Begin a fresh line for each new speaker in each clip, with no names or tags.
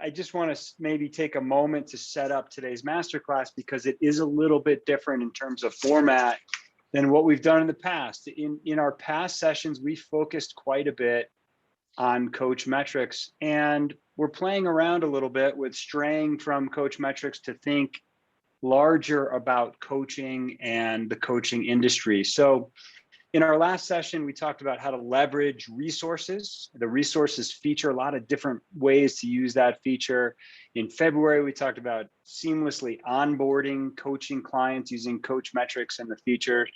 I just want to maybe take a moment to set up today's masterclass because it is a little bit different in terms of format than what we've done in the past. In our past sessions, we focused quite a bit on Coachmetrix, and we're playing around a little bit with straying from Coachmetrix to think larger about coaching and the coaching industry. So in our last session, we talked about how to leverage resources. The resources feature a lot of different ways to use that feature. In February, we talked about seamlessly onboarding coaching clients using Coachmetrix and the feature.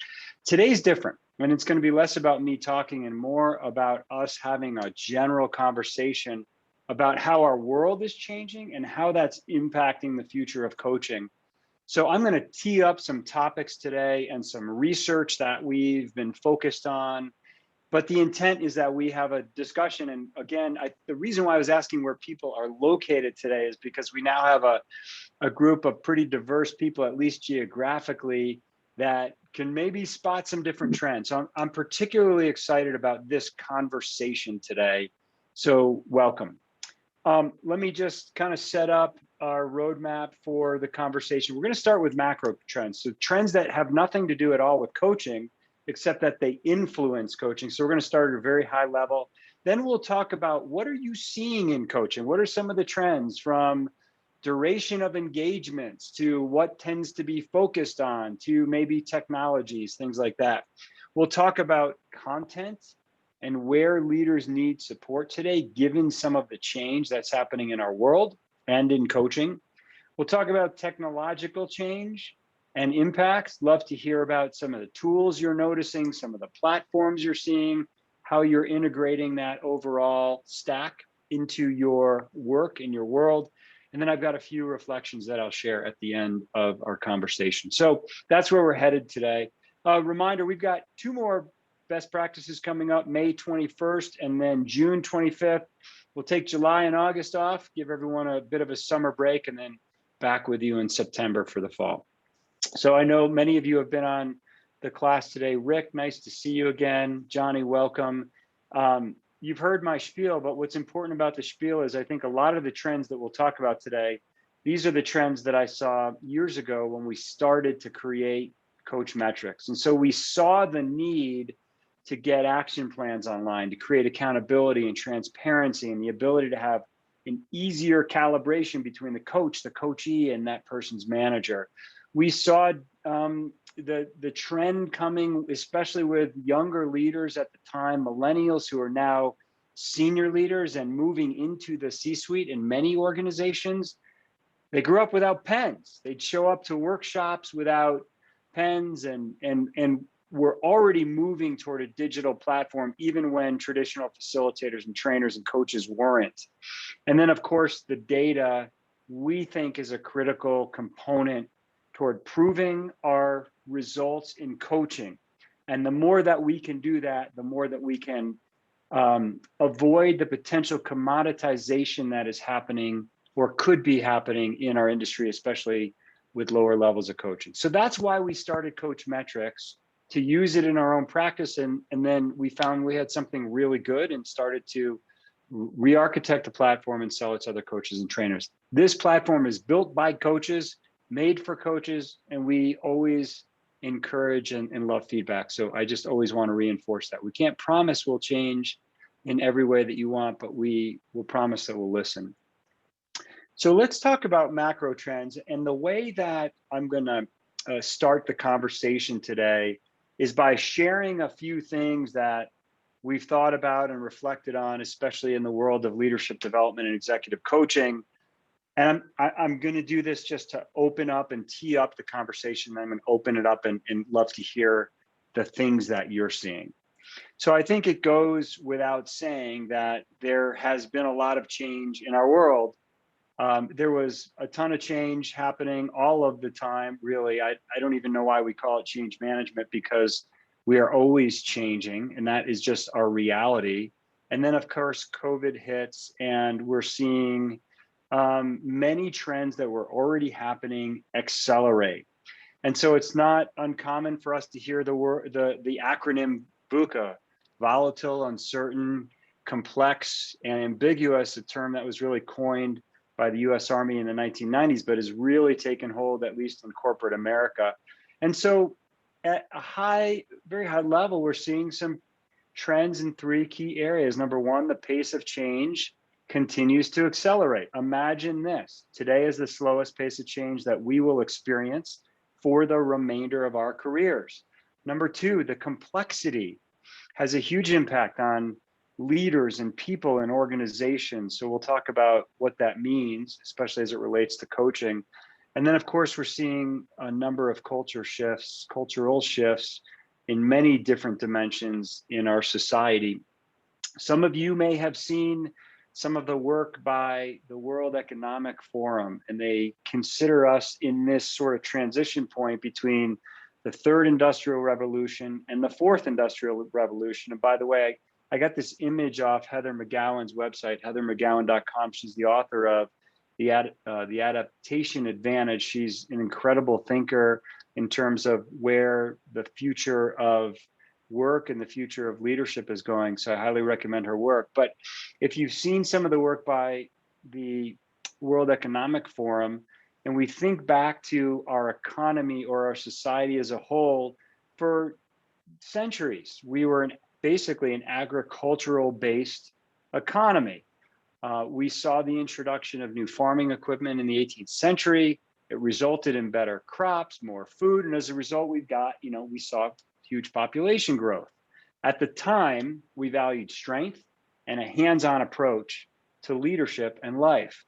Today's different, and it's going to be less about me talking and more about us having a general conversation about how our world is changing and how that's impacting the future of coaching. So I'm going to tee up some topics today and some research that we've been focused on. But the intent is that we have a discussion. And again, the reason why I was asking where people are located today is because we now have a group of pretty diverse people, at least geographically, that can maybe spot some different trends. So I'm particularly excited about this conversation today. So welcome. Let me just kind of set up our roadmap for the conversation. We're going to start with macro trends. So trends that have nothing to do at all with coaching, except that they influence coaching. So we're going to start at a very high level. Then we'll talk about what are you seeing in coaching? What are some of the trends from duration of engagements to what tends to be focused on to maybe technologies, things like that. We'll talk about content and where leaders need support today, given some of the change that's happening in our world and in coaching. We'll talk about technological change and impacts. Love to hear about some of the tools you're noticing, some of the platforms you're seeing, how you're integrating that overall stack into your work, in your world. And then I've got a few reflections that I'll share at the end of our conversation. So that's where we're headed today. Reminder, we've got 2 more best practices coming up, May 21st and then June 25th. We'll take July and August off, give everyone a bit of a summer break, and then back with you in September for the fall. So I know many of you have been on the class today. Rick, nice to see you again. Johnny, welcome. You've heard my spiel, but what's important about the spiel is I think a lot of the trends that we'll talk about today, these are the trends that I saw years ago when we started to create Coachmetrix. And so we saw the need to get action plans online, to create accountability and transparency and the ability to have an easier calibration between the coach, the coachee, and that person's manager. We saw the trend coming, especially with younger leaders at the time, millennials who are now senior leaders and moving into the C-suite in many organizations. They grew up without pens. They'd show up to workshops without pens, and we're already moving toward a digital platform, even when traditional facilitators and trainers and coaches weren't. And then, of course, the data we think is a critical component toward proving our results in coaching. And the more that we can do that, the more that we can avoid the potential commoditization that is happening or could be happening in our industry, especially with lower levels of coaching. So that's why we started Coachmetrix, to use it in our own practice. And then we found we had something really good and started to re-architect the platform and sell it to other coaches and trainers. This platform is built by coaches, made for coaches, and we always encourage and love feedback. So I just always want to reinforce that. We can't promise we'll change in every way that you want, but we will promise that we'll listen. So let's talk about macro trends. And the way that I'm going to start the conversation today is by sharing a few things that we've thought about and reflected on, especially in the world of leadership development and executive coaching. And I'm going to do this just to open up and tee up the conversation. I'm going to open it up and love to hear the things that you're seeing. So I think it goes without saying that there has been a lot of change in our world. There was a ton of change happening all of the time, really. I don't even know why we call it change management, because we are always changing, and that is just our reality. And then, of course, COVID hits, and we're seeing many trends that were already happening accelerate. And so it's not uncommon for us to hear the acronym VUCA, volatile, uncertain, complex, and ambiguous, a term that was really coined by the US Army in the 1990s, but has really taken hold, at least in corporate America. And so at a very high level, we're seeing some trends in three key areas. Number one, the pace of change continues to accelerate. Imagine this: today is the slowest pace of change that we will experience for the remainder of our careers. Number two, the complexity has a huge impact on leaders and people and organizations. So we'll talk about what that means, especially as it relates to coaching. And then, of course, we're seeing a number of cultural shifts in many different dimensions in our society. Some of you may have seen some of the work by the World Economic Forum, and they consider us in this sort of transition point between the third industrial revolution and the fourth industrial revolution. And by the way, I got this image off Heather McGowan's website, heathermcgowan.com. She's the author of the Adaptation Advantage. She's an incredible thinker in terms of where the future of work and the future of leadership is going. So I highly recommend her work. But if you've seen some of the work by the World Economic Forum, and we think back to our economy or our society as a whole, for centuries, we were basically an agricultural-based economy. We saw the introduction of new farming equipment in the 18th century. It resulted in better crops, more food, and as a result, we saw huge population growth. At the time, we valued strength and a hands-on approach to leadership and life.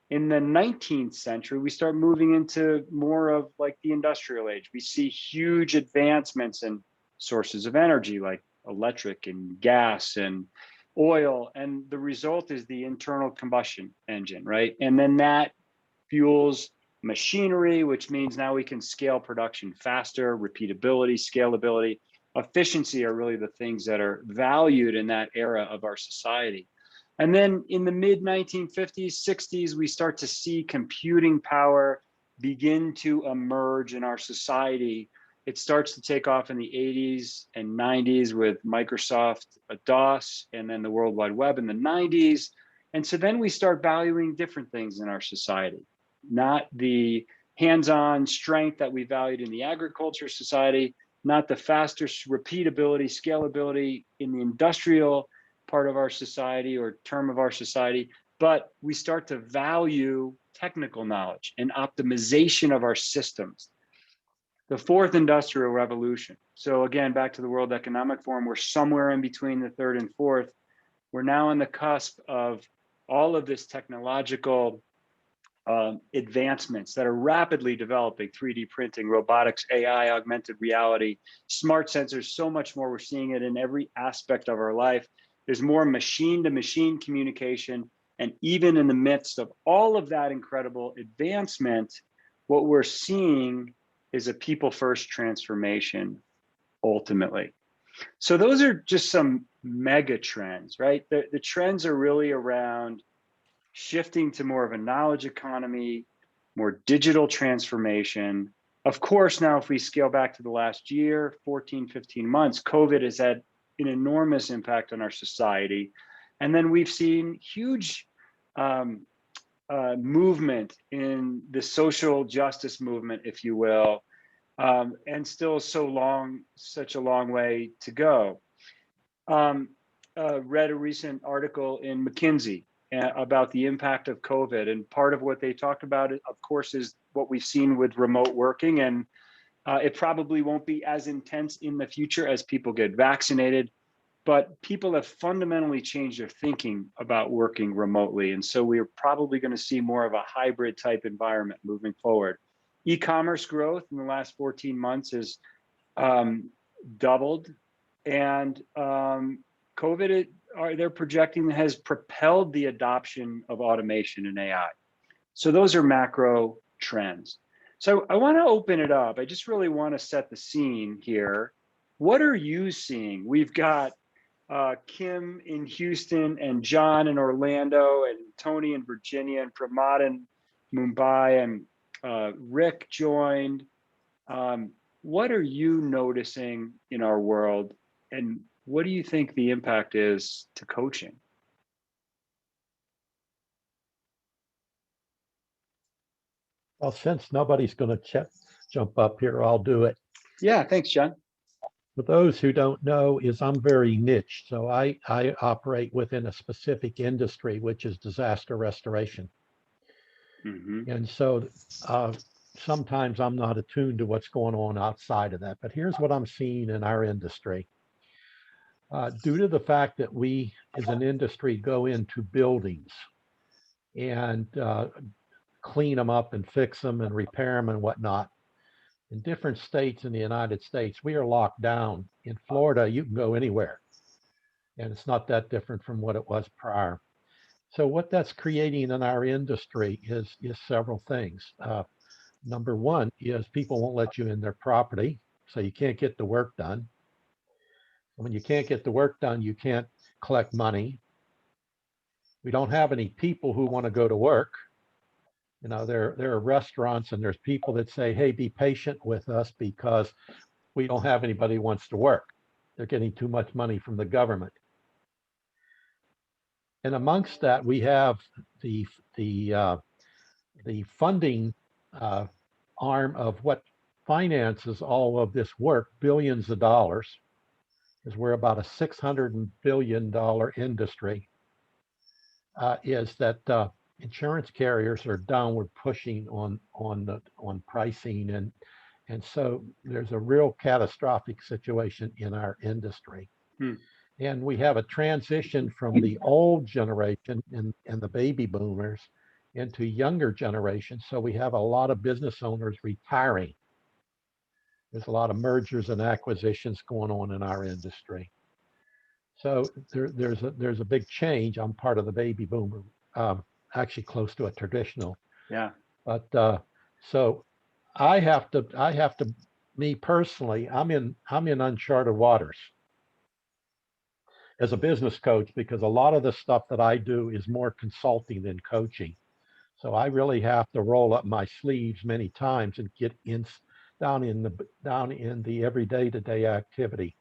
In the 19th century, we start moving into more of like the industrial age. We see huge advancements in sources of energy like electric and gas and oil, and the result is the internal combustion engine, right? And then that fuels machinery, which means now we can scale production faster. Repeatability, scalability, efficiency are really the things that are valued in that era of our society. And then in the mid 1950s, 60s, we start to see computing power begin to emerge in our society. It starts to take off in the 80s and 90s with Microsoft DOS, and then the World Wide Web in the 90s. And so then we start valuing different things in our society, not the hands-on strength that we valued in the agriculture society, not the faster repeatability, scalability in the industrial part of our society or term of our society, but we start to value technical knowledge and optimization of our systems. The fourth industrial revolution. So again, back to the World Economic Forum, we're somewhere in between the third and fourth. We're now on the cusp of all of this technological advancements that are rapidly developing: 3D printing, robotics, AI, augmented reality, smart sensors, so much more. We're seeing it in every aspect of our life. There's more machine-to-machine communication. And even in the midst of all of that incredible advancement, what we're seeing is a people-first transformation, ultimately. So those are just some mega trends, right? The trends are really around shifting to more of a knowledge economy, more digital transformation. Of course, now if we scale back to the last year, 14, 15 months, COVID has had an enormous impact on our society. And then we've seen huge movement in the social justice movement, if you will, and still such a long way to go. Read a recent article in McKinsey about the impact of COVID, and part of what they talked about, of course, is what we've seen with remote working, and it probably won't be as intense in the future as people get vaccinated, but people have fundamentally changed their thinking about working remotely. And so we're probably going to see more of a hybrid type environment moving forward. E-commerce growth in the last 14 months has doubled, and COVID, they're projecting, has propelled the adoption of automation and AI. So those are macro trends. So I want to open it up. I just really want to set the scene here. What are you seeing? We've got Kim in Houston, and John in Orlando, and Tony in Virginia, and Pramod in Mumbai, and Rick joined. What are you noticing in our world, and what do you think the impact is to coaching?
Well, since nobody's going to jump up here, I'll do it.
Yeah, thanks, John.
For those who don't know, I'm very niche. So I operate within a specific industry, which is disaster restoration.
Mm-hmm.
And so sometimes I'm not attuned to what's going on outside of that. But here's what I'm seeing in our industry. Due to the fact that we, as an industry, go into buildings and clean them up and fix them and repair them and whatnot, in different states in the United States, we are locked down. In Florida, you can go anywhere. And it's not that different from what it was prior. So what that's creating in our industry is several things. Number one is people won't let you in their property, so you can't get the work done. When you can't get the work done, you can't collect money. We don't have any people who want to go to work. You know, there are restaurants and there's people that say, hey, be patient with us because we don't have anybody who wants to work. They're getting too much money from the government. And amongst that, we have the funding arm of what finances all of this work, billions of dollars, because we're about a $600 billion industry, is that insurance carriers are downward pushing on pricing, and so there's a real catastrophic situation in our industry. And we have a transition from the old generation and the baby boomers into younger generations. So we have a lot of business owners retiring. There's a lot of mergers and acquisitions going on in our industry. So there's a big change. I'm part of the baby boomer, actually close to a traditional.
Yeah.
But so I have to, me personally, I'm in uncharted waters as a business coach, because a lot of the stuff that I do is more consulting than coaching. So I really have to roll up my sleeves many times and get down in the everyday to day activity.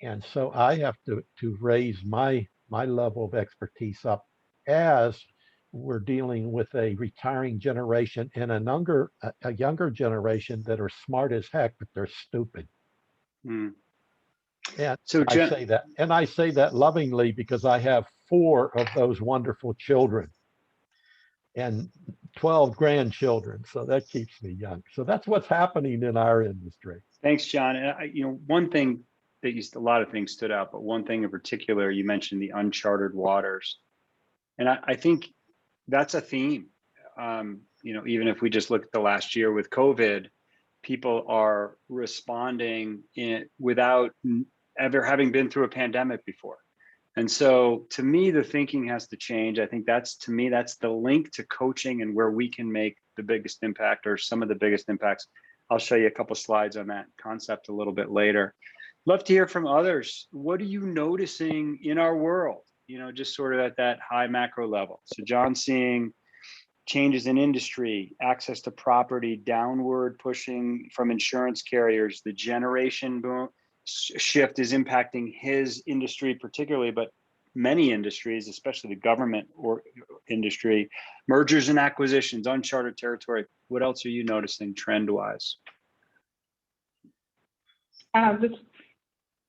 And so I have to raise my level of expertise up as we're dealing with a retiring generation and a younger generation that are smart as heck, but they're stupid. And so I say that lovingly because I have 4 of those wonderful children and 12 grandchildren. So that keeps me young. So that's what's happening in our industry.
Thanks, John. And one thing that a lot of things stood out, but one thing in particular, you mentioned the uncharted waters. And I think that's a theme. Even if we just look at the last year with COVID, people are responding without ever having been through a pandemic before. And so to me, the thinking has to change. I think that's the link to coaching and where we can make the biggest impact or some of the biggest impacts. I'll show you a couple slides on that concept a little bit later. Love to hear from others. What are you noticing in our world? Just sort of at that high macro level. So John's seeing changes in industry, access to property, downward pushing from insurance carriers. The generation boom shift is impacting his industry particularly, but many industries, especially the government or industry, mergers and acquisitions, uncharted territory. What else are you noticing trend-wise?
This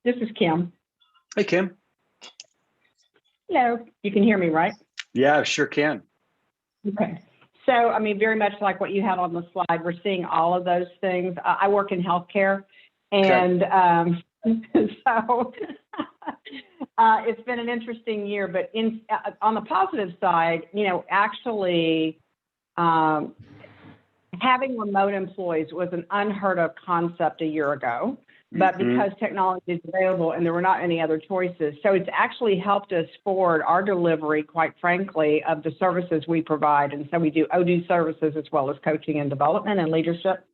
is Kim.
Hey, Kim.
Hello. You can hear me, right?
Yeah, sure can.
Okay. So, very much like what you had on the slide, we're seeing all of those things. I work in healthcare, and so it's been an interesting year. But on the positive side, actually having remote employees was an unheard of concept a year ago. But because technology is available and there were not any other choices, so it's actually helped us forward our delivery, quite frankly, of the services we provide. And so we do OD services as well as coaching and development and leadership.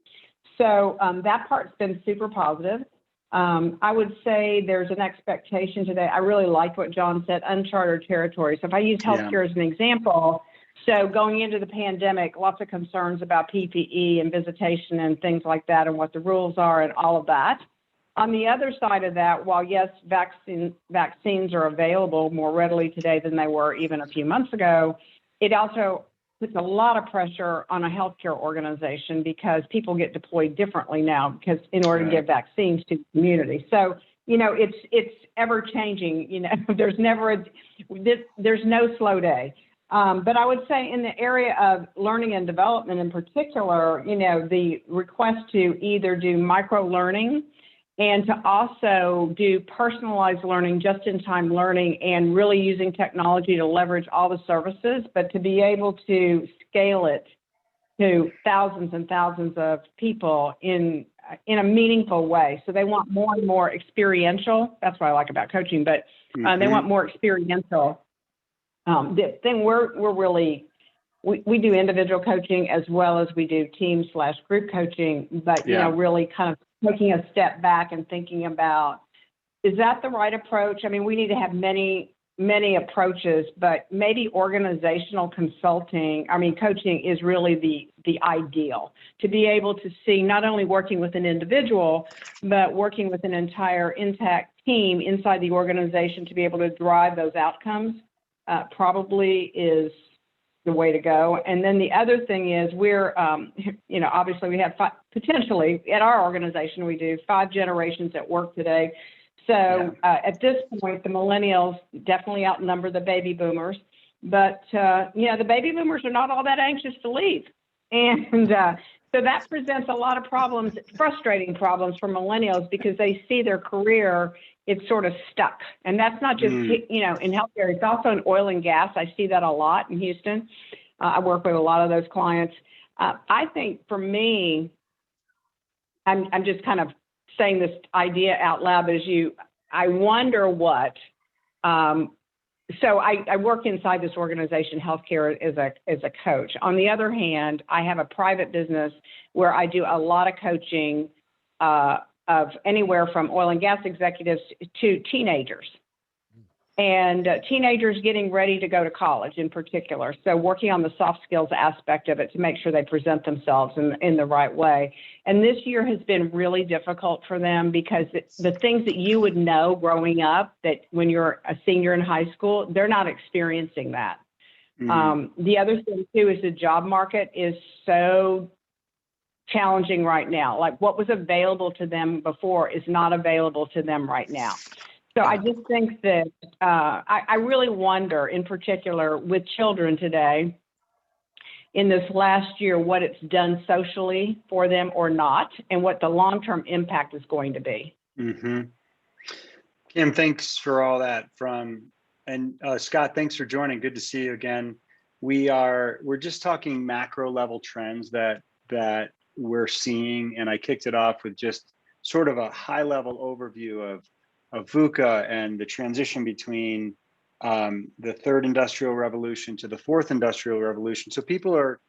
So that part's been super positive. I would say there's an expectation today. I really liked what John said, uncharted territory. So if I use healthcare as an example, so going into the pandemic, lots of concerns about PPE and visitation and things like that and what the rules are and all of that. On the other side of that, while yes, vaccines are available more readily today than they were even a few months ago, it also puts a lot of pressure on a healthcare organization because people get deployed differently now because in order to
Right.
get vaccines to the community. So, it's ever changing, there's there's no slow day. But I would say in the area of learning and development in particular, the request to either do micro learning and to also do personalized learning, just-in-time learning, and really using technology to leverage all the services, but to be able to scale it to thousands and thousands of people in a meaningful way. So they want more and more experiential. That's what I like about coaching, but they want more experiential. The thing we're really, we do individual coaching as well as we do team/group coaching, but, really kind of taking a step back and thinking about, is that the right approach? I mean, we need to have many approaches, but maybe organizational coaching is really the ideal, to be able to see not only working with an individual, but working with an entire intact team inside the organization to be able to drive those outcomes probably is the way to go. And then the other thing is we're, obviously we have potentially at our organization, we do 5 generations at work today. So at this point, the millennials definitely outnumber the baby boomers, but the baby boomers are not all that anxious to leave. And so that presents a lot of problems, frustrating problems for millennials because they see their career, it's sort of stuck. And that's not just, in healthcare, it's also in oil and gas. I see that a lot in Houston. I work with a lot of those clients. I think for me, I'm just kind of saying this idea out loud, but I wonder what, so I work inside this organization, healthcare, as a coach. On the other hand, I have a private business where I do a lot of coaching of anywhere from oil and gas executives to teenagers. And teenagers getting ready to go to college in particular. So working on the soft skills aspect of it to make sure they present themselves in the right way. And this year has been really difficult for them because the things that you would know growing up, that when you're a senior in high school, they're not experiencing that. The other thing too is the job market is so challenging right now. Like what was available to them before is not available to them right now. So I just think that I really wonder, in particular, with children today, in this last year, what it's done socially for them or not, and what the long-term impact is going to be.
Kim, thanks for all that. And Scott, thanks for joining. Good to see you again. We're just talking macro level trends that we're seeing, and I kicked it off with just sort of a high level overview of VUCA and the transition between the third industrial revolution to the fourth industrial revolution. So people are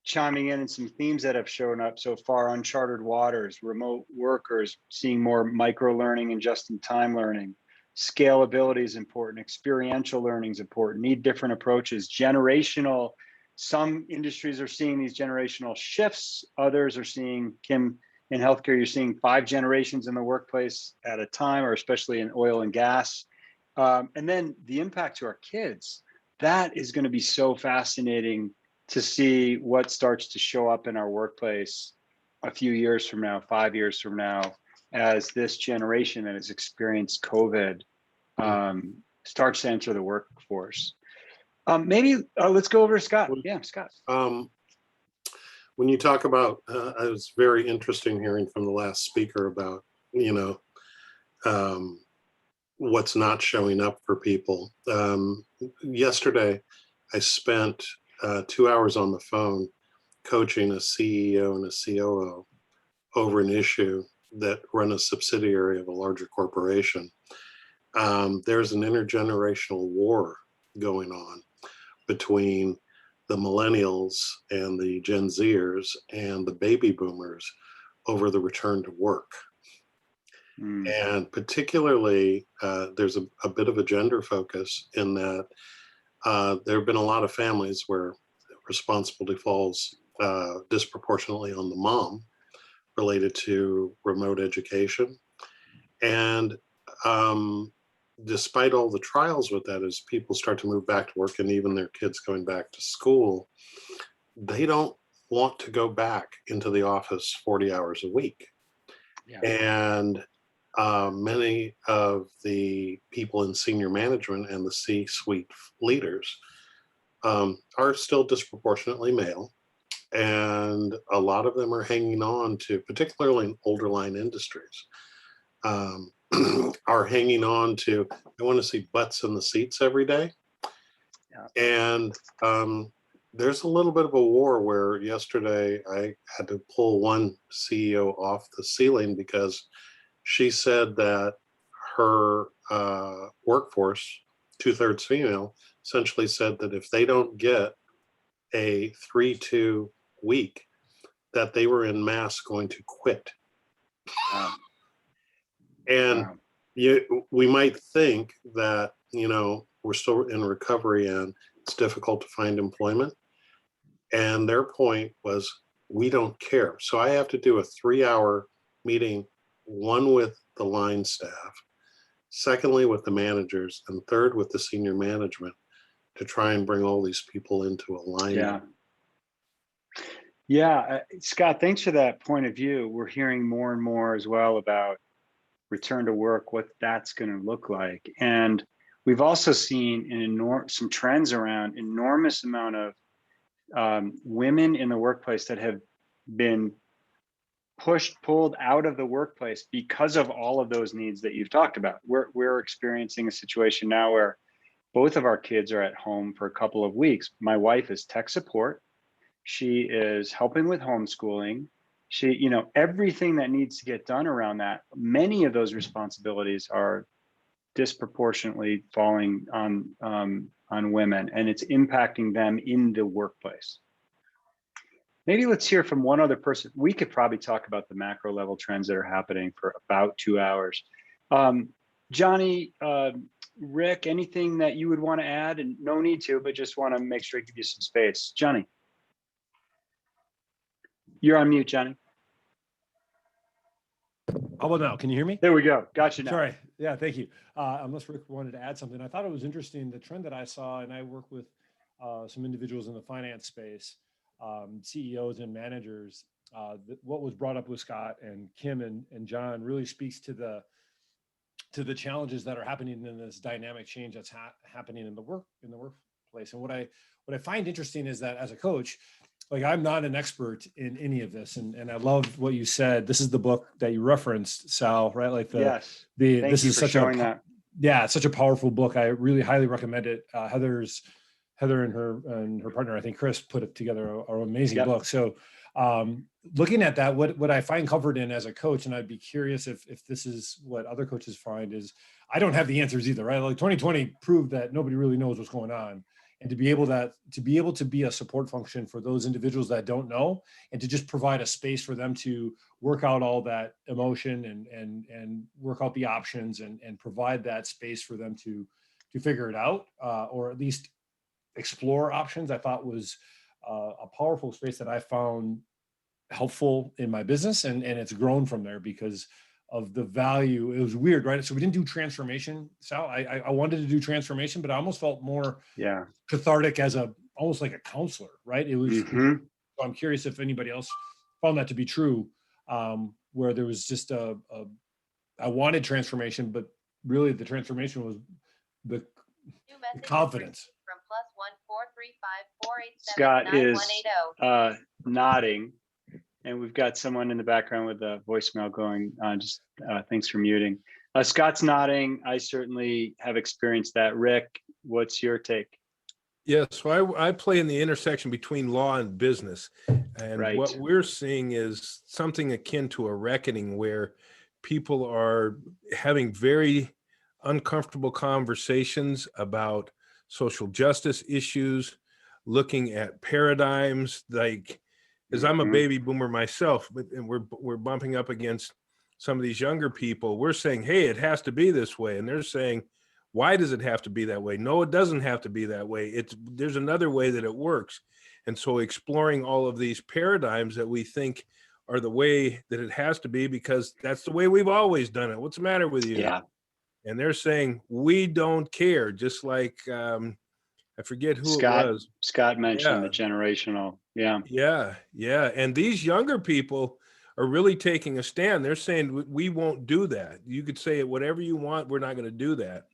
chiming in some themes that have shown up so far: uncharted waters, remote workers, seeing more micro learning and just-in-time learning. Scalability is important. Experiential learning is important. Need different approaches. Generational. Some industries are seeing these generational shifts. Others are seeing, Kim, in healthcare, you're seeing 5 generations in the workplace at a time, or especially in oil and gas. And then the impact to our kids, that is going to be so fascinating to see what starts to show up in our workplace a few years from now, 5 years from now, as this generation that has experienced COVID starts to enter the workforce. Maybe let's go over to Scott. Yeah, Scott.
When you talk about, it was very interesting hearing from the last speaker about, what's not showing up for people. Yesterday, I spent 2 hours on the phone coaching a CEO and a COO over an issue that run a subsidiary of a larger corporation. There's an intergenerational war going on between the millennials and the Gen Zers and the baby boomers over the return to work. And particularly, there's a bit of a gender focus in that there have been a lot of families where responsibility falls disproportionately on the mom related to remote education. And despite all the trials with that, as people start to move back to work and even their kids going back to school, they don't want to go back into the office 40 hours a week.
Yeah.
And many of the people in senior management and the C-suite leaders are still disproportionately male. And a lot of them are hanging on to, particularly in older line industries, are hanging on to, I want to see butts in the seats every day.
Yeah.
And there's a little bit of a war where yesterday I had to pull one CEO off the ceiling because she said that her workforce, 2/3 female, essentially said that if they don't get a 3-2 week, that they were in mass going to quit.
Wow.
And
Wow.
we might think that, we're still in recovery and it's difficult to find employment. And their point was, we don't care. So I have to do a 3-hour meeting, one with the line staff, secondly with the managers, and third with the senior management to try and bring all these people into alignment.
Yeah. Scott, thanks for that point of view. We're hearing more and more as well about return to work, what that's going to look like. And we've also seen some trends around enormous amount of women in the workplace that have been pulled out of the workplace because of all of those needs that you've talked about. We're experiencing a situation now where both of our kids are at home for a couple of weeks. My wife is tech support. She is helping with homeschooling. She, everything that needs to get done around that, many of those responsibilities are disproportionately falling on women, and it's impacting them in the workplace. Maybe let's hear from one other person. We could probably talk about the macro level trends that are happening for about 2 hours. Johnny, Rick, anything that you would want to add? And no need to, but just want to make sure I give you some space. Johnny. You're on mute, Johnny.
How about now? Can you hear me?
There we go. Got you now.
Sorry. Yeah, thank you. Unless Rick wanted to add something, I thought it was interesting, the trend that I saw, and I work with some individuals in the finance space, CEOs and managers. What was brought up with Scott and Kim and John really speaks to the challenges that are happening in this dynamic change that's happening in the workplace. And what I find interesting is that as a coach, like, I'm not an expert in any of this. And I love what you said. This is the book that you referenced, Sal, right? Like
yes.
This is such
that.
Yeah, it's such a powerful book. I really highly recommend it. Heather and her partner, I think Chris, put it together, an amazing book. So looking at that, what I find comfort in as a coach, and I'd be curious if this is what other coaches find, is I don't have the answers either, right? Like 2020 proved that nobody really knows what's going on. And to be able to be a support function for those individuals that don't know, and to just provide a space for them to work out all that emotion and work out the options and provide that space for them to figure it out, or at least explore options, I thought was a powerful space that I found helpful in my business, and it's grown from there because of the value. It was weird, right? So we didn't do transformation, Sal. I wanted to do transformation, but I almost felt more cathartic as almost like a counselor, right? It was. So I'm curious if anybody else found that to be true, where there was just I wanted transformation, but really the transformation was the confidence.
Scott is nodding. And we've got someone in the background with a voicemail going on. Just thanks for muting. Scott's nodding. I certainly have experienced that. Rick, what's your take?
Yes, so I play in the intersection between law and business. And what we're seeing is something akin to a reckoning where people are having very uncomfortable conversations about social justice issues, looking at paradigms like, because I'm a baby boomer myself, and we're bumping up against some of these younger people. We're saying, hey, it has to be this way. And they're saying, why does it have to be that way? No, it doesn't have to be that way. There's another way that it works. And so exploring all of these paradigms that we think are the way that it has to be, because that's the way we've always done it. What's the matter with you?
Yeah.
and they're saying, we don't care. Just like, I forget who it was.
Scott mentioned
Yeah.
the generational. Yeah.
Yeah. Yeah. And these younger people are really taking a stand. They're saying, we won't do that. You could say it whatever you want. We're not going to do that.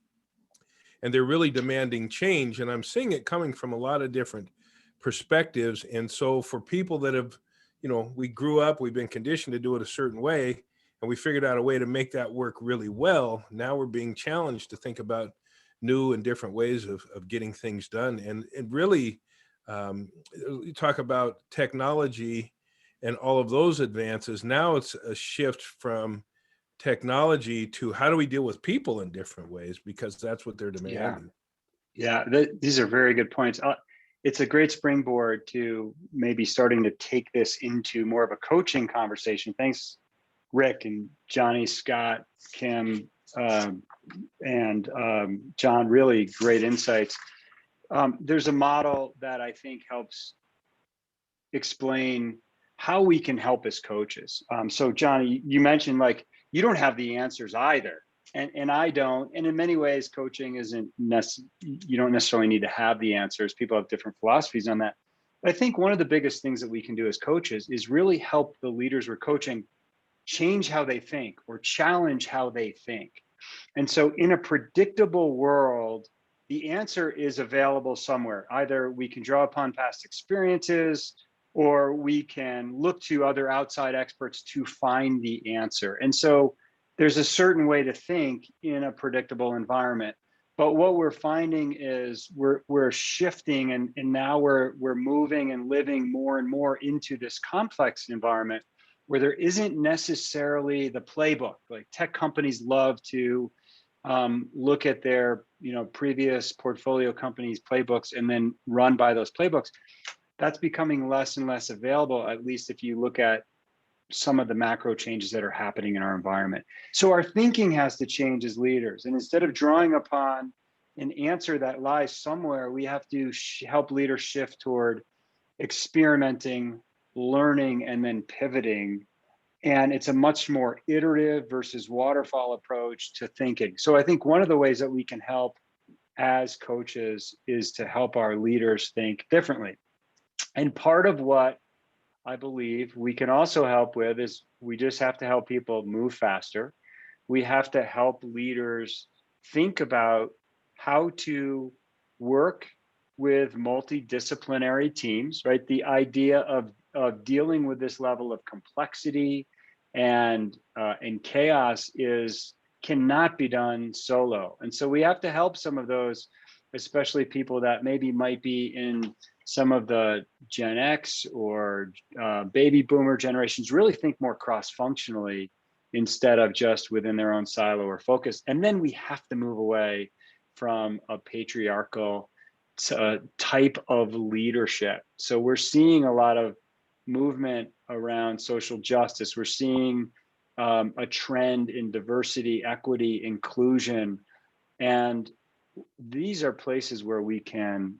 And they're really demanding change. And I'm seeing it coming from a lot of different perspectives. And so for people that have, we grew up, we've been conditioned to do it a certain way, and we figured out a way to make that work really well. Now we're being challenged to think about new and different ways of getting things done. And really, you talk about technology and all of those advances. Now it's a shift from technology to how do we deal with people in different ways, because that's what they're demanding.
Yeah, these are very good points. It's a great springboard to maybe starting to take this into more of a coaching conversation. Thanks, Rick and Johnny, Scott, Kim, and John, really great insights. There's a model that I think helps explain how we can help as coaches. So Johnny, you mentioned like, you don't have the answers either. And I don't. And in many ways, coaching isn't you don't necessarily need to have the answers. People have different philosophies on that. But I think one of the biggest things that we can do as coaches is really help the leaders we're coaching change how they think or challenge how they think. And so in a predictable world, the answer is available somewhere. Either we can draw upon past experiences, or we can look to other outside experts to find the answer. And so there's a certain way to think in a predictable environment. But what we're finding is we're shifting, and now we're moving and living more and more into this complex environment where there isn't necessarily the playbook. Like tech companies love to look at their previous portfolio companies' playbooks and then run by those playbooks. That's becoming less and less available, at least if you look at some of the macro changes that are happening in our environment. So our thinking has to change as leaders. And instead of drawing upon an answer that lies somewhere, we have to help leaders shift toward experimenting, learning, and then pivoting. And it's a much more iterative versus waterfall approach to thinking. So I think one of the ways that we can help as coaches is to help our leaders think differently. And part of what I believe we can also help with is we just have to help people move faster. We have to help leaders think about how to work with multidisciplinary teams, right? The idea of dealing with this level of complexity and chaos cannot be done solo. And so we have to help some of those, especially people that maybe might be in some of the Gen X or baby boomer generations, really think more cross-functionally instead of just within their own silo or focus. And then we have to move away from a patriarchal type of leadership. So we're seeing a lot of movement around social justice. We're seeing a trend in diversity, equity, inclusion, and these are places where we can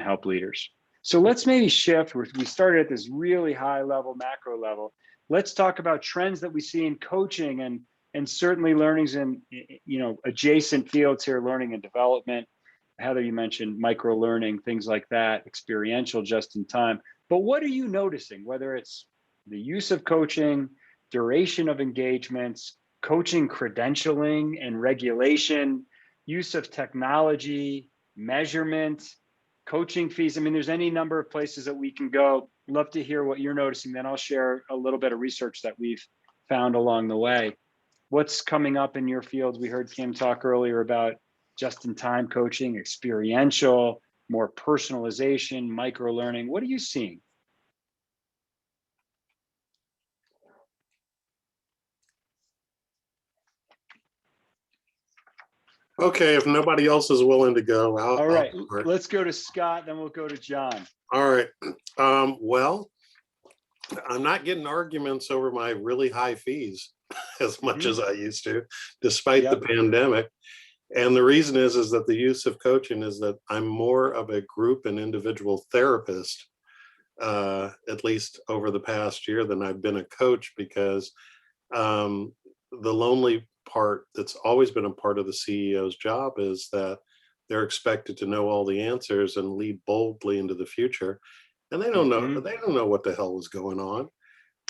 help leaders. So let's maybe shift. We started at this really high level, macro level. Let's talk about trends that we see in coaching and certainly learnings in adjacent fields here, learning and development. Heather, you mentioned micro learning, things like that, experiential, just in time. But what are you noticing, whether it's the use of coaching, duration of engagements, coaching credentialing and regulation, use of technology, measurement, coaching fees? I mean, there's any number of places that we can go. Love to hear what you're noticing. Then I'll share a little bit of research that we've found along the way. What's coming up in your fields? We heard Kim talk earlier about just-in-time coaching, experiential, more personalization, micro-learning. What are you seeing?
Okay, if nobody else is willing to go,
All right, let's go to Scott, then we'll go to John.
All right. Well, I'm not getting arguments over my really high fees as much as I used to, despite the pandemic. And the reason is that the use of coaching is that I'm more of a group and individual therapist, at least over the past year, than I've been a coach, because the lonely part that's always been a part of the CEO's job is that they're expected to know all the answers and lead boldly into the future. And they don't know what the hell is going on,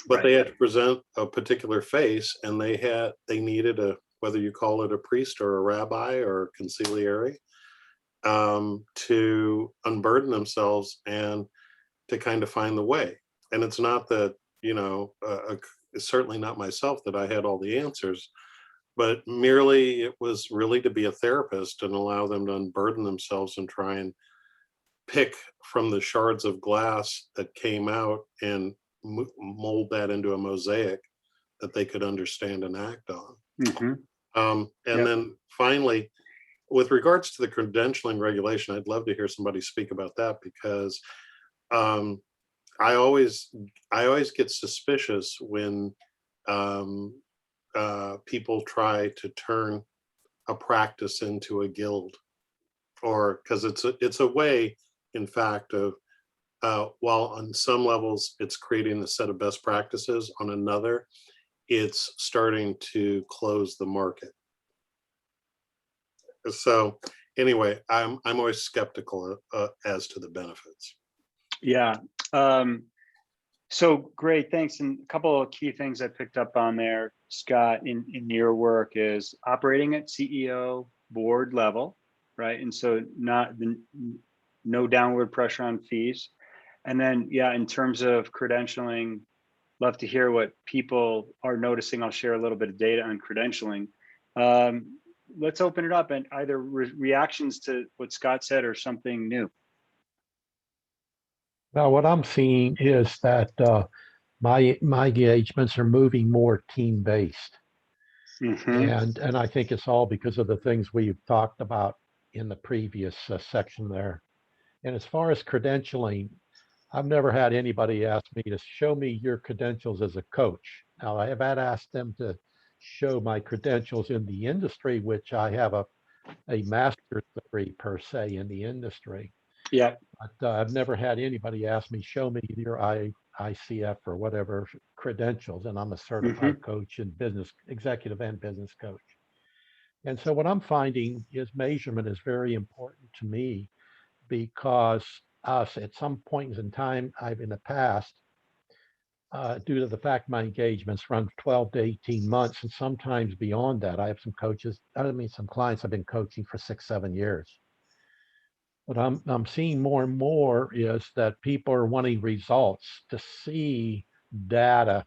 but they had to present a particular face, and they needed whether you call it a priest or a rabbi or a consigliere, to unburden themselves and to kind of find the way. And it's not that, it's certainly not myself that I had all the answers, but merely it was really to be a therapist and allow them to unburden themselves and try and pick from the shards of glass that came out and mold that into a mosaic that they could understand and act on. Then finally, with regards to the credentialing regulation, I'd love to hear somebody speak about that, because I always get suspicious when people try to turn a practice into a guild, or because it's a way, in fact, of while on some levels it's creating a set of best practices, on another it's starting to close the market. So anyway, I'm always skeptical as to the benefits.
Yeah. So great, thanks. And a couple of key things I picked up on there, Scott, in your work is operating at CEO board level, right? And so no downward pressure on fees. And then, in terms of credentialing, love to hear what people are noticing. I'll share a little bit of data on credentialing. Let's open it up and either reactions to what Scott said or something new.
Now, what I'm seeing is that my engagements are moving more team-based. And I think it's all because of the things we've talked about in the previous section there. And as far as credentialing, I've never had anybody ask me to show me your credentials as a coach. Now, I have had asked them to show my credentials in the industry, which I have a master's degree per se in the industry.
Yeah.
But I've never had anybody ask me, show me your ICF or whatever credentials. And I'm a certified coach in business, executive and business coach. And so what I'm finding is measurement is very important to me, because at some points in time, in the past, due to the fact my engagements run 12 to 18 months, and sometimes beyond that, I have some some clients I've been coaching for 6-7 years. What I'm seeing more and more is that people are wanting results, to see data,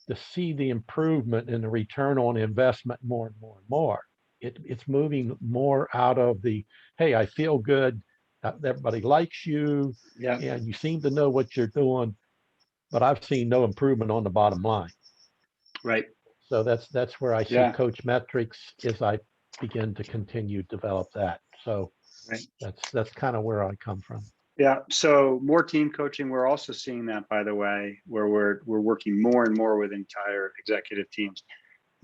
to see the improvement in the return on investment more and more and more. It's moving more out of the, hey, I feel good, everybody likes you, and you seem to know what you're doing, but I've seen no improvement on the bottom line.
Right.
So that's where I see Coachmetrix as I begin to continue to develop that. So that's kind of where I come from.
Yeah. So more team coaching. We're also seeing that, by the way, where we're working more and more with entire executive teams.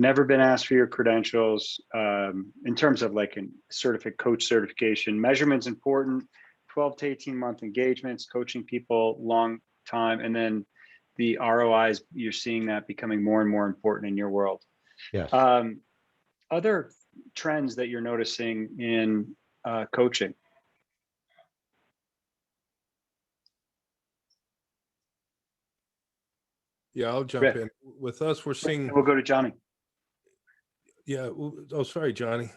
Never been asked for your credentials in terms of like a coach certification. Measurement's important. 12 to 18 month engagements, coaching people long time, and then the ROIs. You're seeing that becoming more and more important in your world.
Yes.
Other trends that you're noticing in coaching.
Yeah, I'll jump in. With us, we're seeing.
We'll go to Johnny.
Yeah. Oh, sorry, Johnny.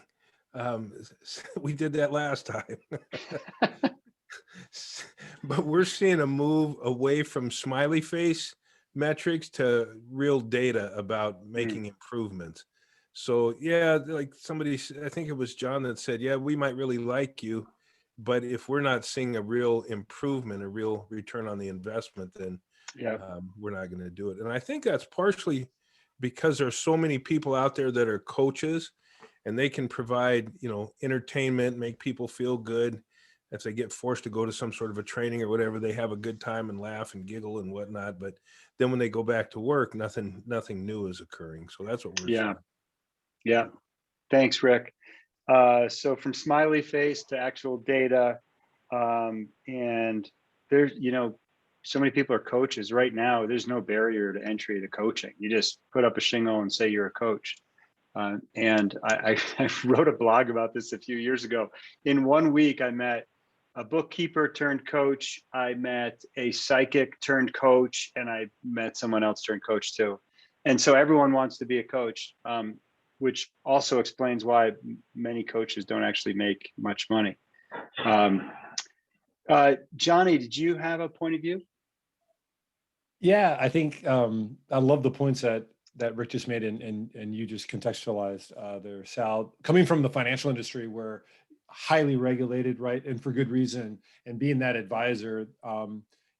We did that last time. But we're seeing a move away from smiley face metrics to real data about making improvements. So yeah, like somebody, I think it was John that said, yeah, we might really like you, but if we're not seeing a real improvement, a real return on the investment, then we're not going to do it. And I think that's partially because there's so many people out there that are coaches, and they can provide, entertainment, make people feel good. If they get forced to go to some sort of a training or whatever, they have a good time and laugh and giggle and whatnot. But then when they go back to work, nothing new is occurring. So that's what we're seeing.
Yeah. Thanks, Rick. So from smiley face to actual data, and there's, so many people are coaches right now. There's no barrier to entry to coaching. You just put up a shingle and say you're a coach. And I wrote a blog about this a few years ago. In 1 week, I met a bookkeeper turned coach. I met a psychic turned coach, and I met someone else turned coach too. And so everyone wants to be a coach, which also explains why many coaches don't actually make much money. Johnny, did you have a point of view?
Yeah, I think I love the points that Rick just made and you just contextualized there, Sal. Coming from the financial industry, where highly regulated, right, and for good reason, and being that advisor,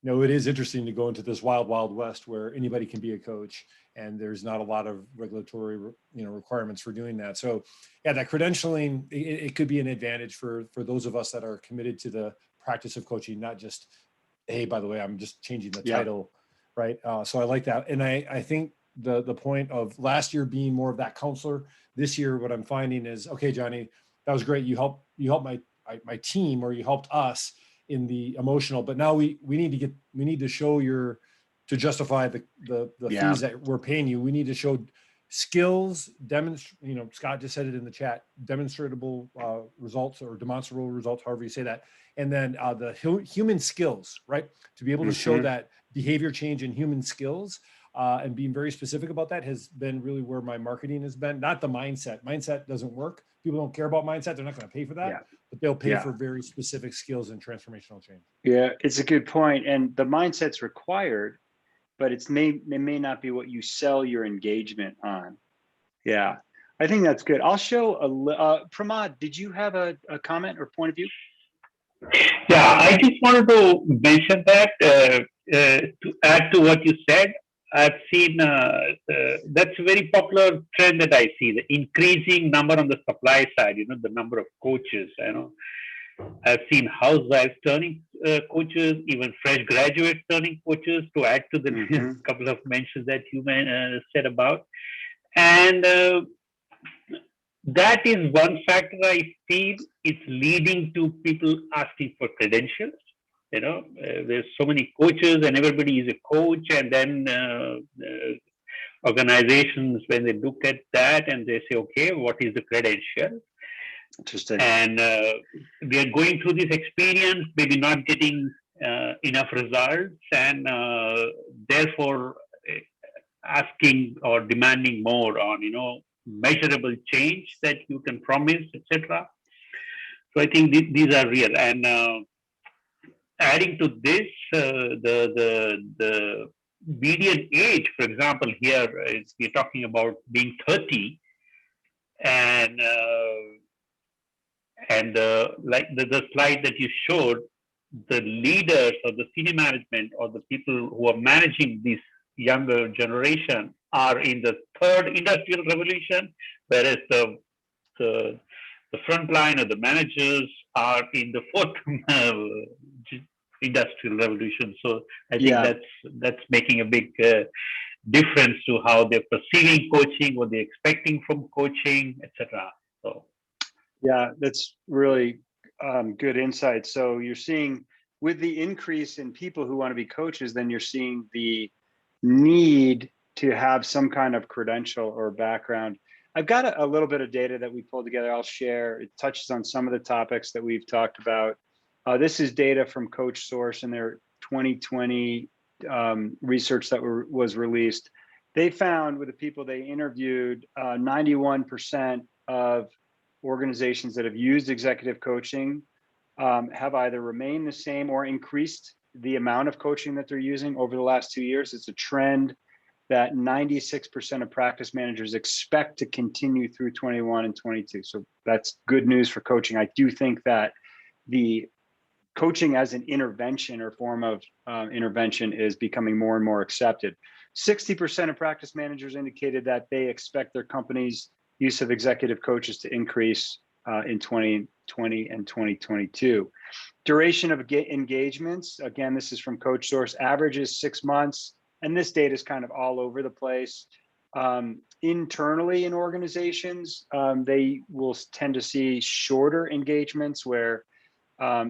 it is interesting to go into this wild, wild west where anybody can be a coach, and there's not a lot of regulatory, requirements for doing that. So, yeah, that credentialing it could be an advantage for those of us that are committed to the practice of coaching, not just, hey, by the way, I'm just changing the title, right? So I like that, and I think the point of last year being more of that counselor, this year what I'm finding is, okay, Johnny, that was great. You helped my team, or you helped us in the emotional, but now we need to show to justify the fees that we're paying you. We need to show skills, Scott just said it in the chat, demonstrable results or demonstrable results, however you say that. And then the human skills, right? To be able to show that behavior change in human skills, and being very specific about that has been really where my marketing has been, not the mindset. Mindset doesn't work. People don't care about mindset. They're not going to pay for that, but they'll pay for very specific skills and transformational change. Yeah,
it's a good point. And the mindset's required, but it may not be what you sell your engagement on. Yeah, I think that's good. I'll show Pramod, did you have a comment or point of view?
Yeah, I just wanted to mention that to add to what you said. I've seen that's a very popular trend that I see, the increasing number on the supply side, the number of coaches. I've seen housewives turning coaches, even fresh graduates turning coaches, to add to the couple of mentions that you said about. And that is one factor I feel it's leading to people asking for credentials. There's so many coaches and everybody is a coach, and then organizations, when they look at that and they say, okay, what is the credential?
Interesting.
And we are going through this experience, maybe not getting enough results, and therefore asking or demanding more on, measurable change that you can promise, etc. So I think these are real. And adding to this, the median age, for example, here we're talking about being 30, and like the slide that you showed, the leaders or the senior management or the people who are managing this younger generation are in the third industrial revolution, whereas the front line or the managers are in the fourth industrial revolution. So I think that's making a big difference to how they're perceiving coaching, what they're expecting from coaching, etc. So
yeah, that's really good insight. So you're seeing with the increase in people who want to be coaches, then you're seeing the need to have some kind of credential or background. I've got a little bit of data that we pulled together. I'll share. It touches on some of the topics that we've talked about. This is data from Coach Source and their 2020 research that was released. They found with the people they interviewed, 91% of organizations that have used executive coaching have either remained the same or increased the amount of coaching that they're using over the last 2 years. It's a trend that 96% of practice managers expect to continue through 21 and 22. So that's good news for coaching. I do think that the coaching as an intervention or form of intervention is becoming more and more accepted. 60% of practice managers indicated that they expect their company's use of executive coaches to increase in 2020 and 2022. Duration of engagements, again, this is from Coach Source, average is 6 months. And this data is kind of all over the place. Internally in organizations, they will tend to see shorter engagements where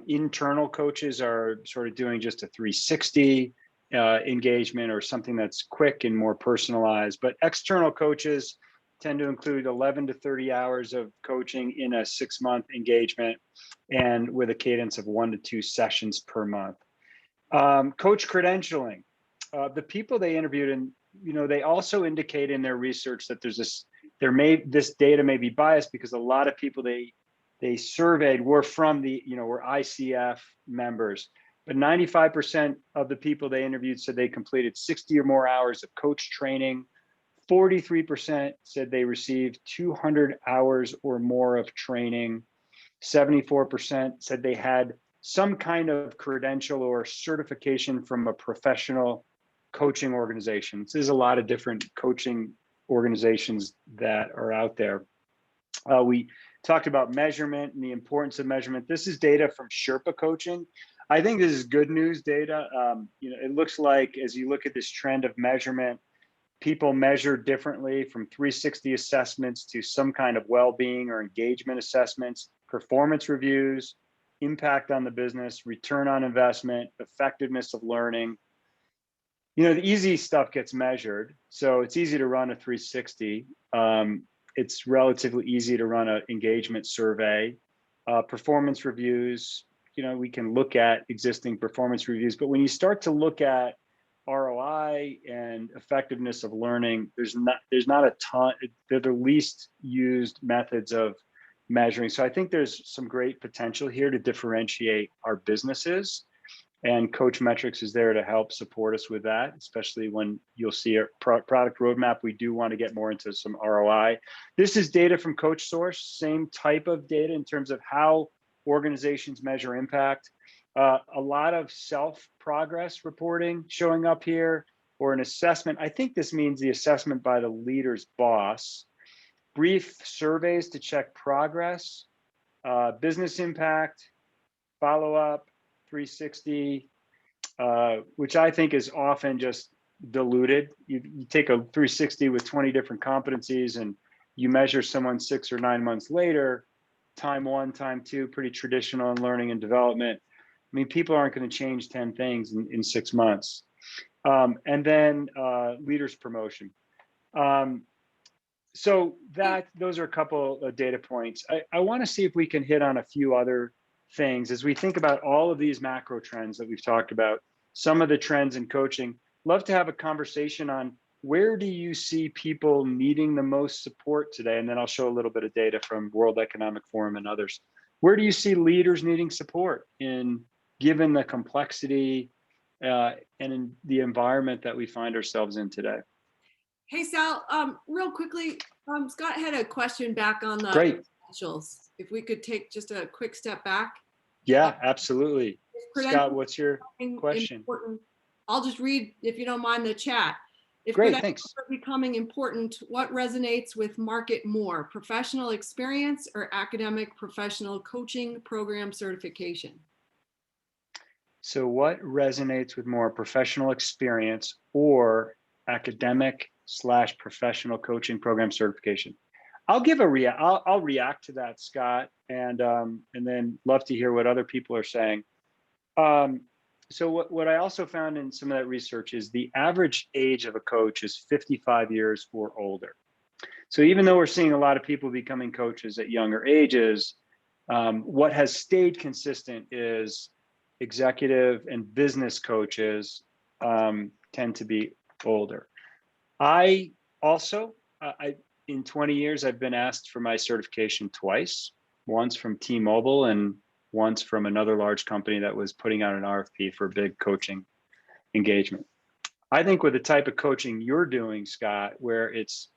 internal coaches are sort of doing just a 360 engagement or something that's quick and more personalized. But external coaches tend to include 11 to 30 hours of coaching in a 6-month engagement, and with a cadence of 1 to 2 sessions per month. Coach credentialing, the people they interviewed, and they also indicate in their research that this data may be biased because a lot of people they surveyed were from were ICF members, but 95% of the people they interviewed said they completed 60 or more hours of coach training. 43% said they received 200 hours or more of training. 74% said they had some kind of credential or certification from a professional coaching organization. So there's a lot of different coaching organizations that are out there. We talked about measurement and the importance of measurement. This is data from Sherpa Coaching. I think this is good news data. It looks like, as you look at this trend of measurement, people measure differently, from 360 assessments to some kind of well-being or engagement assessments, performance reviews, impact on the business, return on investment, effectiveness of learning. The easy stuff gets measured. So it's easy to run a 360. It's relatively easy to run an engagement survey. Performance reviews, we can look at existing performance reviews, but when you start to look at ROI and effectiveness of learning, there's not a ton. They're the least used methods of measuring. So I think there's some great potential here to differentiate our businesses, and Coachmetrix is there to help support us with that, especially when you'll see a product roadmap. We do want to get more into some ROI. This is data from CoachSource, same type of data in terms of how organizations measure impact. A lot of self-progress reporting showing up here, or an assessment. I think this means the assessment by the leader's boss. Brief surveys to check progress, business impact, follow-up, 360, which I think is often just diluted. You take a 360 with 20 different competencies and you measure someone 6 or 9 months later, time 1, time 2, pretty traditional in learning and development. I mean, people aren't going to change 10 things in 6 months. And then leaders promotion. So those are a couple of data points. I want to see if we can hit on a few other things as we think about all of these macro trends that we've talked about, some of the trends in coaching. Love to have a conversation on where do you see people needing the most support today? And then I'll show a little bit of data from World Economic Forum and others. Where do you see leaders needing support given the complexity and in the environment that we find ourselves in today?
Hey, Sal, real quickly, Scott had a question back on the credentials. If we could take just a quick step back.
Yeah, absolutely. Scott, what's your question?
Important? I'll just read, if you don't mind, the chat. If
Great,
credentials
thanks.
are becoming important, what resonates with market more, professional experience or academic professional coaching program certification?
So what resonates with more, professional experience or academic/professional coaching program certification? I'll react to that, Scott, and then love to hear what other people are saying. So what I also found in some of that research is the average age of a coach is 55 years or older. So even though we're seeing a lot of people becoming coaches at younger ages, what has stayed consistent is executive and business coaches tend to be older. In 20 years, I've been asked for my certification twice, once from T-Mobile and once from another large company that was putting out an RFP for a big coaching engagement. I think with the type of coaching you're doing, Scott, where it's,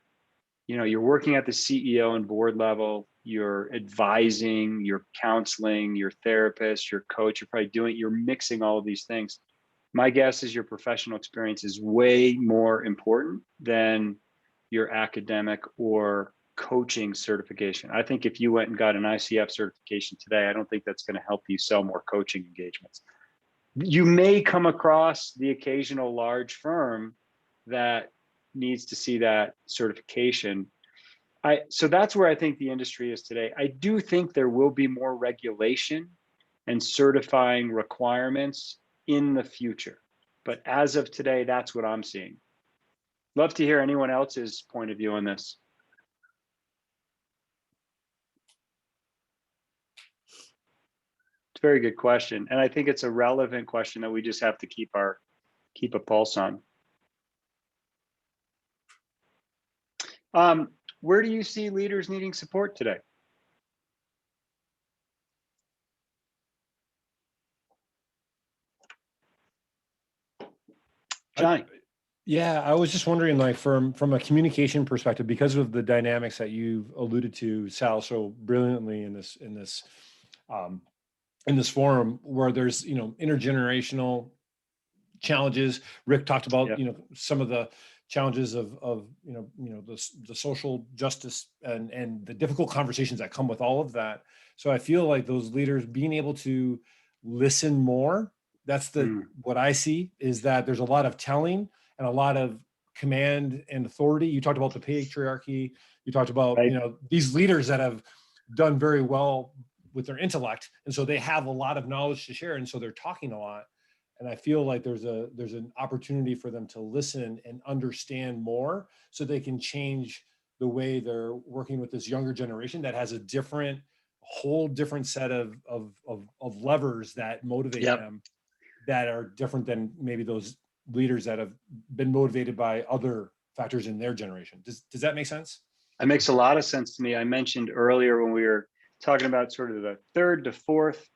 you're working at the CEO and board level, you're advising, you're counseling, you're therapist, you're coach, you're mixing all of these things. My guess is your professional experience is way more important than your academic or coaching certification. I think if you went and got an ICF certification today, I don't think that's going to help you sell more coaching engagements. You may come across the occasional large firm that needs to see that certification. So that's where I think the industry is today. I do think there will be more regulation and certifying requirements in the future. But as of today, that's what I'm seeing. Love to hear anyone else's point of view on this. very good question. And I think it's a relevant question that we just have to keep a pulse on. Where do you see leaders needing support today? Johnny.
Yeah, I was just wondering, like, from a communication perspective, because of the dynamics that you've alluded to, Sal, so brilliantly in this forum, where there's, you know, intergenerational challenges. Rick talked about, you know, some of the challenges of you know the social justice and the difficult conversations that come with all of that. So I feel like those leaders being able to listen more, that's what I see, is that there's a lot of telling and a lot of command and authority. You talked about the patriarchy. You talked about, you know, these leaders that have done very well with their intellect. And so they have a lot of knowledge to share. And so they're talking a lot. And I feel like there's an opportunity for them to listen and understand more so they can change the way they're working with this younger generation that has a whole different set of levers that motivate them, that are different than maybe those leaders that have been motivated by other factors in their generation. Does that make sense?
It makes a lot of sense to me. I mentioned earlier when we were talking about sort of the third to fourth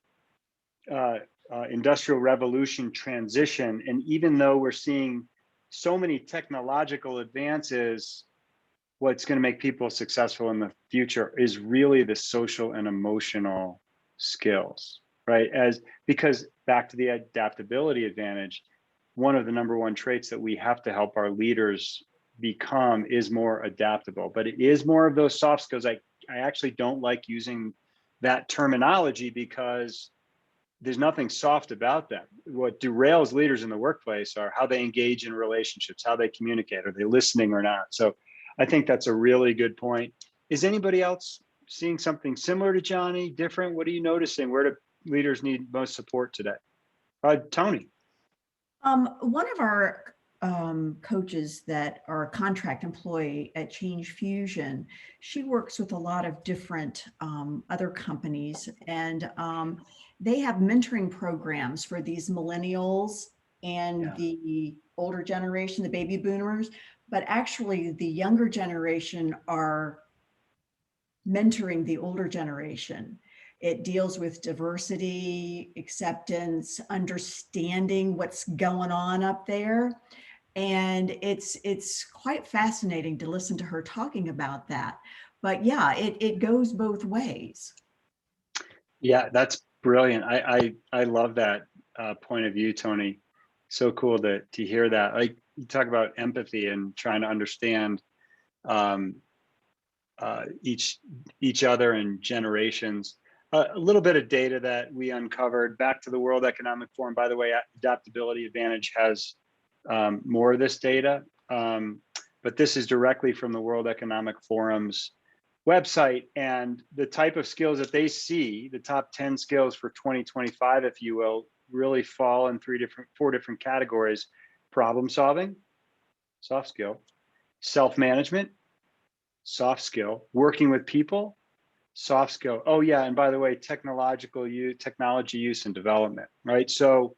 industrial revolution transition. And even though we're seeing so many technological advances, what's going to make people successful in the future is really the social and emotional skills, right? Because back to the adaptability advantage, one of the number one traits that we have to help our leaders become is more adaptable, but it is more of those soft skills. I actually don't like using that terminology because there's nothing soft about them. What derails leaders in the workplace are how they engage in relationships, how they communicate, are they listening or not? So I think that's a really good point. Is anybody else seeing something similar to Johnny, different? What are you noticing? Where do leaders need most support today? Tony.
One of our coaches that are a contract employee at Change Fusion, she works with a lot of different other companies, and they have mentoring programs for these millennials and the older generation, the baby boomers, but actually the younger generation are mentoring the older generation. It deals with diversity, acceptance, understanding what's going on up there. And it's quite fascinating to listen to her talking about that. But yeah, it goes both ways.
Yeah, that's brilliant. I love that point of view, Tony. So cool to hear that. Like, you talk about empathy and trying to understand each other and generations. A little bit of data that we uncovered back to the World Economic Forum. By the way, Adaptability Advantage has more of this data, but this is directly from the World Economic Forum's website, and the type of skills that they see, the top 10 skills for 2025, if you will, really fall in four different categories: problem solving, soft skill; self-management, soft skill; working with people, soft skill. Oh yeah, and by the way, technology use and development, right? So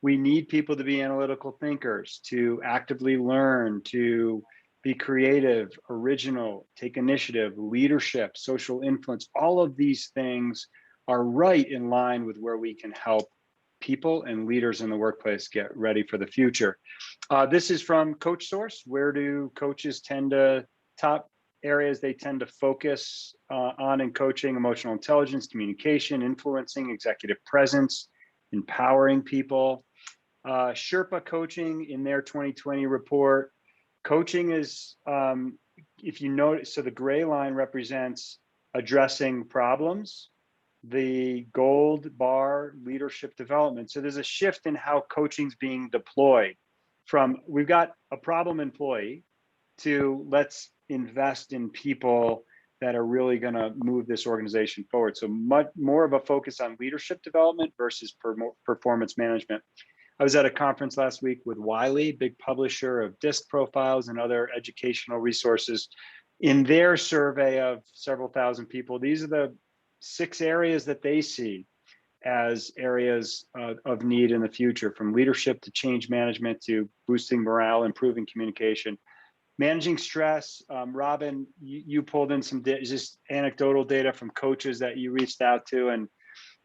we need people to be analytical thinkers, to actively learn, to be creative, original, take initiative, leadership, social influence. All of these things are right in line with where we can help people and leaders in the workplace get ready for the future. This is from CoachSource. Where do coaches top areas they tend to focus on in coaching: emotional intelligence, communication, influencing, executive presence, empowering people. Sherpa Coaching, in their 2020 report, coaching is, if you notice, so the gray line represents addressing problems, the gold bar, leadership development. So there's a shift in how coaching's being deployed from we've got a problem employee to let's invest in people that are really going to move this organization forward. So much more of a focus on leadership development versus performance management. I was at a conference last week with Wiley, big publisher of disc profiles and other educational resources. In their survey of several thousand people, these are the 6 areas that they see as areas of need in the future, from leadership to change management to boosting morale, improving communication, managing stress. Robin, you pulled in some just anecdotal data from coaches that you reached out to, and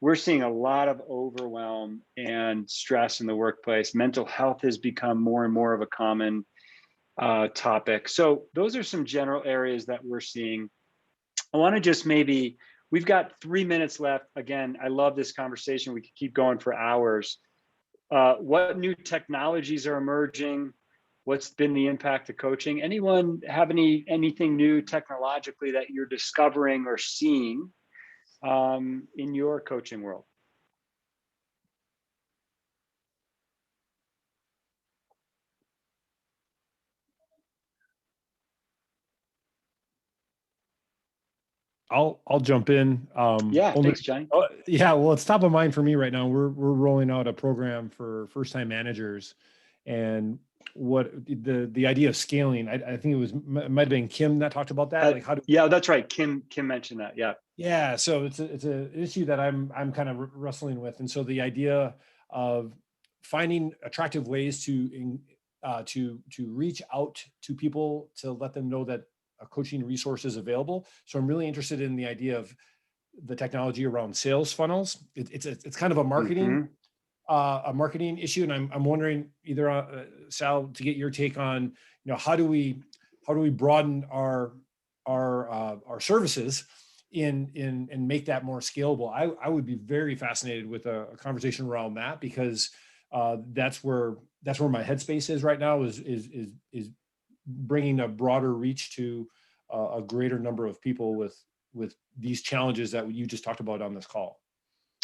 we're seeing a lot of overwhelm and stress in the workplace. Mental health has become more and more of a common topic. So those are some general areas that we're seeing. I want to just we've got 3 minutes left. Again, I love this conversation. We could keep going for hours. What new technologies are emerging? What's been the impact of coaching? Anyone have anything new technologically that you're discovering or seeing in your coaching world?
I'll jump in.
Yeah, thanks, Johnny.
Yeah, well, it's top of mind for me right now. We're rolling out a program for first-time managers, and what the idea of scaling. I think it might have been Kim that talked about that. Like, how do?
Yeah, that's right. Kim mentioned that. Yeah.
Yeah. So it's an issue that I'm kind of wrestling with, and so the idea of finding attractive ways to reach out to people to let them know that a coaching resource is available. So I'm really interested in the idea of the technology around sales funnels. It's kind of a marketing issue, and I'm wondering either Sal, to get your take on, how do we broaden our services and make that more scalable. I would be very fascinated with a conversation around that, because that's where my headspace is right now, is bringing a broader reach to a greater number of people with these challenges that you just talked about on this call.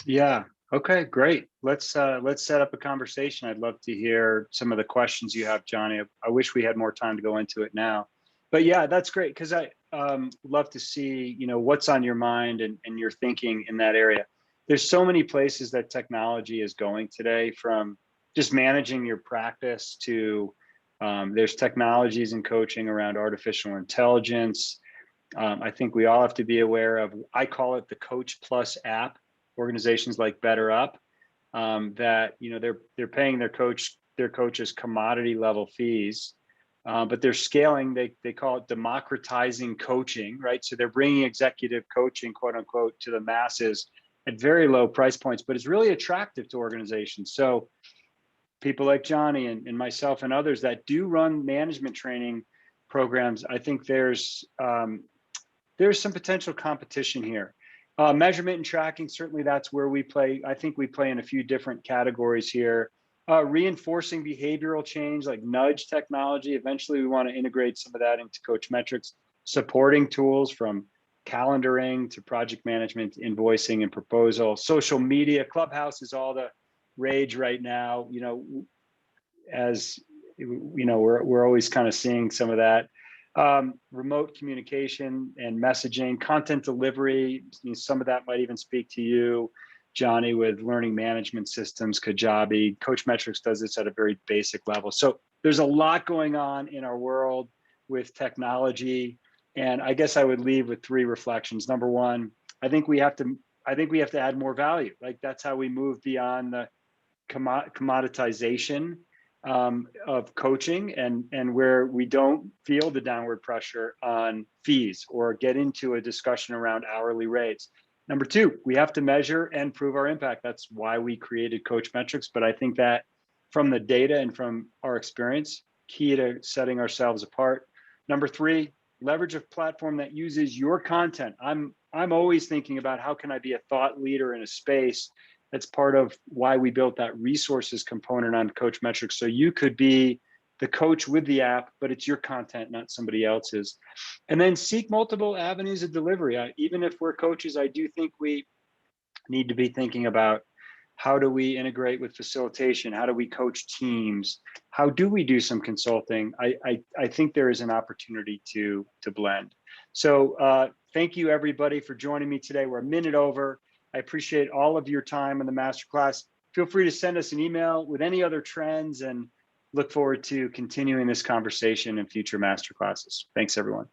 Yeah. Okay, great. Let's set up a conversation. I'd love to hear some of the questions you have, Johnny. I wish we had more time to go into it now, but yeah, that's great, because I love to see, what's on your mind and your thinking in that area. There's so many places that technology is going today, from just managing your practice to there's technologies in coaching around artificial intelligence. I think we all have to be aware of, I call it the Coach Plus app. Organizations like BetterUp, that they're paying their coaches commodity level fees, but they're scaling. They call it democratizing coaching, right? So they're bringing executive coaching, quote unquote, to the masses at very low price points, but it's really attractive to organizations. So people like Johnny and myself and others that do run management training programs, I think there's some potential competition here. Measurement and tracking, certainly that's where we play. I think we play in a few different categories here. Reinforcing behavioral change, like nudge technology. Eventually, we want to integrate some of that into Coachmetrix. Supporting tools from calendaring to project management, invoicing, and proposal. Social media, Clubhouse is all the rage right now. As we're always kind of seeing some of that. Remote communication and messaging, content delivery. Some of that might even speak to you, Johnny, with learning management systems, Kajabi. Coachmetrix does this at a very basic level. So there's a lot going on in our world with technology. And I guess I would leave with 3 reflections. Number one, I think we have to add more value. Like, that's how we move beyond the commoditization of coaching, and where we don't feel the downward pressure on fees or get into a discussion around hourly rates. Number 2, we have to measure and prove our impact. That's why we created Coachmetrix. But I think that from the data and from our experience, key to setting ourselves apart. Number 3, leverage a platform that uses your content. I'm always thinking about, how can I be a thought leader in a space? That's part of why we built that resources component on Coachmetrix. So you could be the coach with the app, but it's your content, not somebody else's. And then seek multiple avenues of delivery. Even if we're coaches, I do think we need to be thinking about, how do we integrate with facilitation? How do we coach teams? How do we do some consulting? I think there is an opportunity to blend. So thank you, everybody, for joining me today. We're a minute over. I appreciate all of your time in the masterclass. Feel free to send us an email with any other trends, and look forward to continuing this conversation in future masterclasses. Thanks, everyone.